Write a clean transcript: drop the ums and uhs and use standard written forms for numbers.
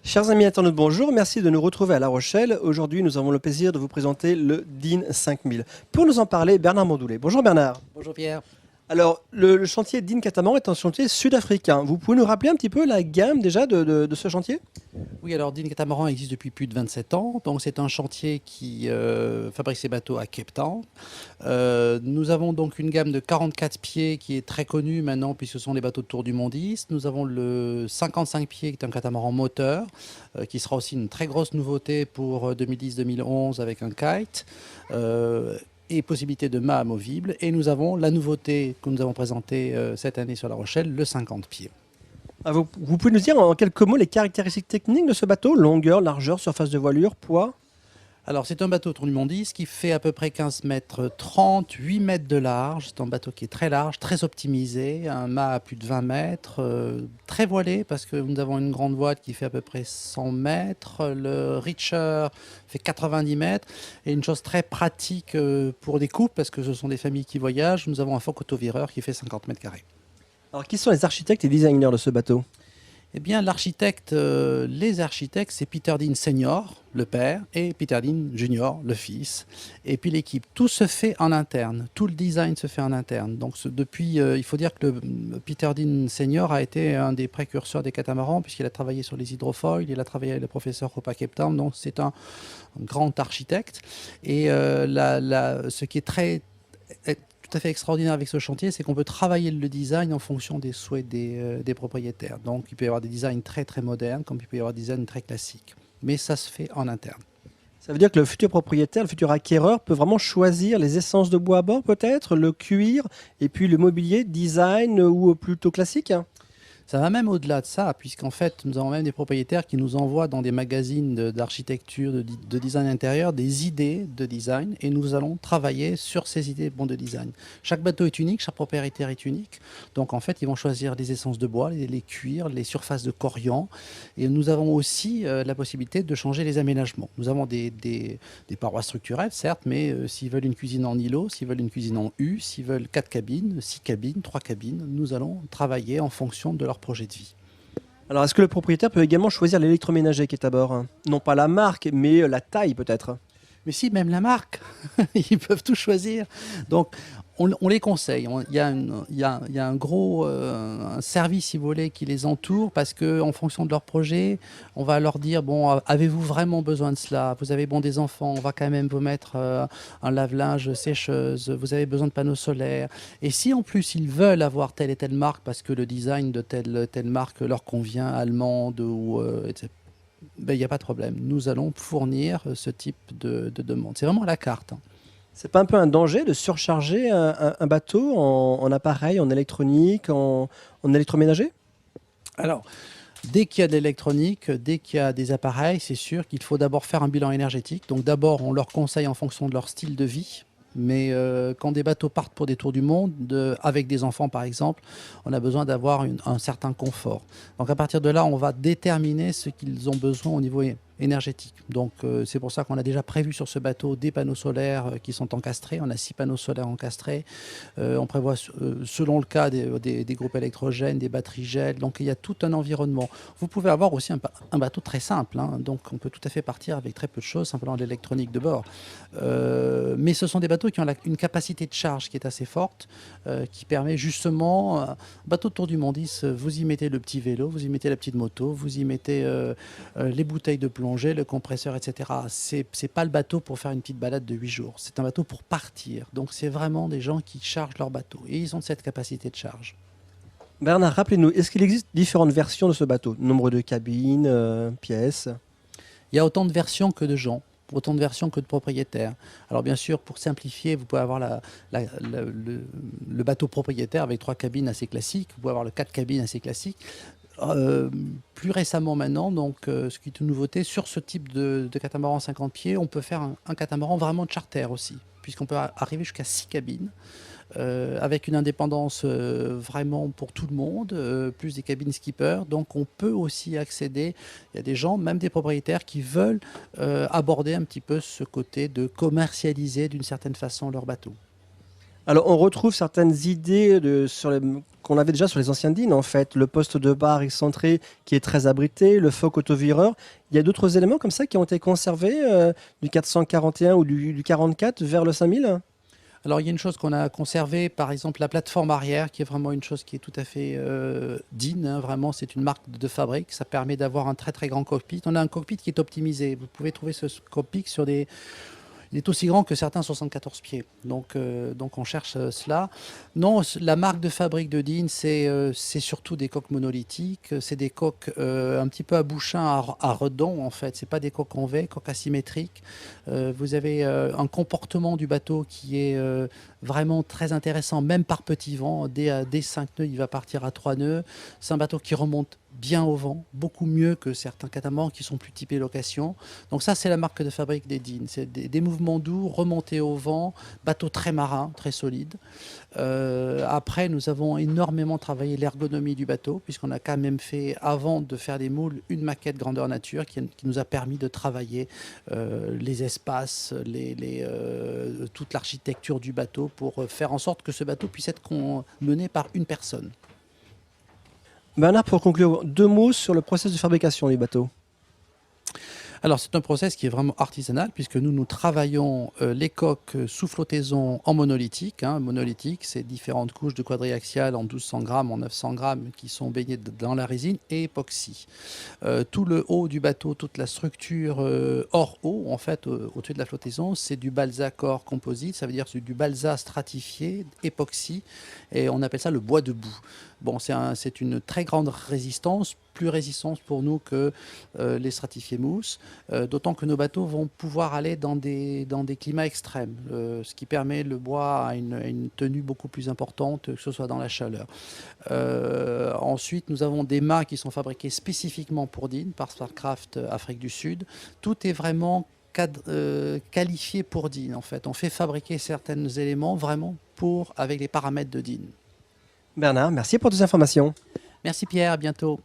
Chers amis internautes, bonjour, merci de nous retrouver à La Rochelle. Aujourd'hui, nous avons le plaisir de vous présenter le DIN 5000. Pour nous en parler, Bernard Mandoulet. Bonjour Bernard. Bonjour Pierre. Alors, le chantier DIN Catamaran est un chantier sud-africain. Vous pouvez nous rappeler un petit peu la gamme déjà de ce chantier? Oui, alors Dean Catamaran existe depuis plus de 27 ans. Donc c'est un chantier qui fabrique ses bateaux à Cape Town. Nous avons donc une gamme de 44 pieds qui est très connue maintenant puisque ce sont les bateaux de tour du mondiste. Nous avons le 55 pieds qui est un catamaran moteur qui sera aussi une très grosse nouveauté pour 2010-2011 avec un kite. Et possibilité de mât amovible. Et nous avons la nouveauté que nous avons présentée cette année sur La Rochelle, le 50 pieds. Ah, vous pouvez nous dire en quelques mots les caractéristiques techniques de ce bateau? Longueur, largeur, surface de voilure, poids? Alors, c'est un bateau tour du mondiste qui fait à peu près 15 mètres 30, 8 mètres de large. C'est un bateau qui est très large, très optimisé, un mât à plus de 20 mètres, très voilé parce que nous avons une grande voile qui fait à peu près 100 mètres. Le Reacher fait 90 mètres. Et une chose très pratique pour des couples, parce que ce sont des familles qui voyagent, nous avons un Foc autovireur qui fait 50 mètres carrés. Alors, qui sont les architectes et designers de ce bateau? Eh bien, les architectes, c'est Peter Dean Senior, le père, et Peter Dean Junior, le fils. Et puis l'équipe. Tout se fait en interne. Tout le design se fait en interne. Donc, depuis, il faut dire que Peter Dean Senior a été un des précurseurs des catamarans, puisqu'il a travaillé sur les hydrofoils, il a travaillé avec le professeur Hope à Cape Town. Donc, c'est un grand architecte. Et ce qui est tout à fait extraordinaire avec ce chantier, c'est qu'on peut travailler le design en fonction des souhaits des propriétaires. Donc il peut y avoir des designs très très modernes, comme il peut y avoir des designs très classiques. Mais ça se fait en interne. Ça veut dire que le futur propriétaire, le futur acquéreur peut vraiment choisir les essences de bois à bord peut-être, le cuir, et puis le mobilier, design ou plutôt classique? Ça va même au-delà de ça, puisqu'en fait, nous avons même des propriétaires qui nous envoient dans des magazines d'architecture, de design intérieur, des idées de design, et nous allons travailler sur ces idées de design. Chaque bateau est unique, chaque propriétaire est unique, donc en fait, ils vont choisir les essences de bois, les cuirs, les surfaces de corian, et nous avons aussi la possibilité de changer les aménagements. Nous avons des parois structurelles, certes, mais s'ils veulent une cuisine en îlot, s'ils veulent une cuisine en U, s'ils veulent 4 cabines, 6 cabines, 3 cabines, nous allons travailler en fonction de leur projet de vie. Alors, est-ce que le propriétaire peut également choisir l'électroménager qui est à bord? Non pas la marque, mais la taille peut-être. Mais si, même la marque, ils peuvent tout choisir. Donc, on les conseille. Il y a un gros un service, si vous voulez, qui les entoure parce qu'en fonction de leur projet, on va leur dire, bon, avez-vous vraiment besoin de cela? Vous avez des enfants, on va quand même vous mettre un lave-linge, sécheuse, vous avez besoin de panneaux solaires. Et si en plus ils veulent avoir telle et telle marque parce que le design de telle marque leur convient, allemande ou etc., ben, il n'y a pas de problème. Nous allons fournir ce type de demande. C'est vraiment à la carte, hein. C'est pas un peu un danger de surcharger un bateau en appareil, en électronique, en électroménager? Alors, dès qu'il y a de l'électronique, dès qu'il y a des appareils, c'est sûr qu'il faut d'abord faire un bilan énergétique. Donc d'abord, on leur conseille en fonction de leur style de vie. Mais quand des bateaux partent pour des tours du monde, avec des enfants par exemple, on a besoin d'avoir un certain confort. Donc à partir de là, on va déterminer ce qu'ils ont besoin au niveau énergétique. Donc c'est pour ça qu'on a déjà prévu sur ce bateau des panneaux solaires qui sont encastrés. On a 6 panneaux solaires encastrés. On prévoit, selon le cas, des groupes électrogènes, des batteries gel. Donc il y a tout un environnement. Vous pouvez avoir aussi un bateau très simple, hein. Donc on peut tout à fait partir avec très peu de choses, simplement de l'électronique de bord. Mais ce sont des bateaux qui ont une capacité de charge qui est assez forte, qui permet justement, un bateau de tour du mondis, vous y mettez le petit vélo, vous y mettez la petite moto, vous y mettez les bouteilles de plongée, le compresseur, etc. C'est pas le bateau pour faire une petite balade de 8 jours. C'est un bateau pour partir. Donc c'est vraiment des gens qui chargent leur bateau. Et ils ont cette capacité de charge. Bernard, rappelez-nous, est-ce qu'il existe différentes versions de ce bateau? Nombre de cabines, pièces? Il y a autant de versions que de gens, autant de versions que de propriétaires. Alors bien sûr, pour simplifier, vous pouvez avoir le bateau propriétaire avec 3 cabines assez classiques, vous pouvez avoir le 4 cabines assez classique. Plus récemment maintenant, donc ce qui est une nouveauté, sur ce type de catamaran 50 pieds, on peut faire un catamaran vraiment de charter aussi, puisqu'on peut arriver jusqu'à 6 cabines. Avec une indépendance vraiment pour tout le monde, plus des cabines skipper. Donc on peut aussi accéder, il y a des gens, même des propriétaires, qui veulent aborder un petit peu ce côté de commercialiser d'une certaine façon leur bateau. Alors, on retrouve certaines idées qu'on avait déjà sur les anciennes dînes, en fait. Le poste de barre excentré qui est très abrité, le foc autovireur. Il y a d'autres éléments comme ça qui ont été conservés du 441 ou du 44 vers le 5000? Alors, il y a une chose qu'on a conservée, par exemple la plateforme arrière, qui est vraiment une chose qui est tout à fait Dean, hein, vraiment, c'est une marque de fabrique. Ça permet d'avoir un très très grand cockpit. On a un cockpit qui est optimisé. Vous pouvez trouver ce cockpit sur des... Il est aussi grand que certains 74 pieds. Donc on cherche cela. Non, la marque de fabrique de Dean, c'est surtout des coques monolithiques. C'est des coques un petit peu à bouchin, à redond en fait. C'est pas des coques en V, coques asymétriques. Vous avez un comportement du bateau qui est vraiment très intéressant, même par petit vent. Dès 5 nœuds, il va partir à 3 nœuds. C'est un bateau qui remonte bien au vent, beaucoup mieux que certains catamarans qui sont plus typés location. Donc ça, c'est la marque de fabrique des Dean. C'est des mouvements doux, remontés au vent, bateau très marin, très solide. Après, nous avons énormément travaillé l'ergonomie du bateau, puisqu'on a quand même fait, avant de faire des moules, une maquette grandeur nature qui nous a permis de travailler les espaces, toute l'architecture du bateau pour faire en sorte que ce bateau puisse être mené par une personne. Bernard, pour conclure, 2 mots sur le processus de fabrication du bateau. Alors, c'est un process qui est vraiment artisanal puisque nous travaillons les coques sous flottaison en monolithique. Monolithique, c'est différentes couches de quadriaxial en 1200 grammes, en 900 grammes qui sont baignées dans la résine et époxy. Tout le haut du bateau, toute la structure hors eau, en fait, au-dessus de la flottaison, c'est du balsa core composite. Ça veut dire c'est du balsa stratifié, époxy, et on appelle ça le bois debout. Bon, c'est une très grande résistance, plus résistante pour nous que les stratifiés mousse, d'autant que nos bateaux vont pouvoir aller dans des climats extrêmes, ce qui permet le bois à une tenue beaucoup plus importante, que ce soit dans la chaleur. Ensuite, nous avons des mâts qui sont fabriqués spécifiquement pour Dean, par Sparcraft Afrique du Sud. Tout est vraiment qualifié pour Dean, en fait. On fait fabriquer certains éléments vraiment avec les paramètres de Dean. Bernard, merci pour toutes ces informations. Merci Pierre, à bientôt.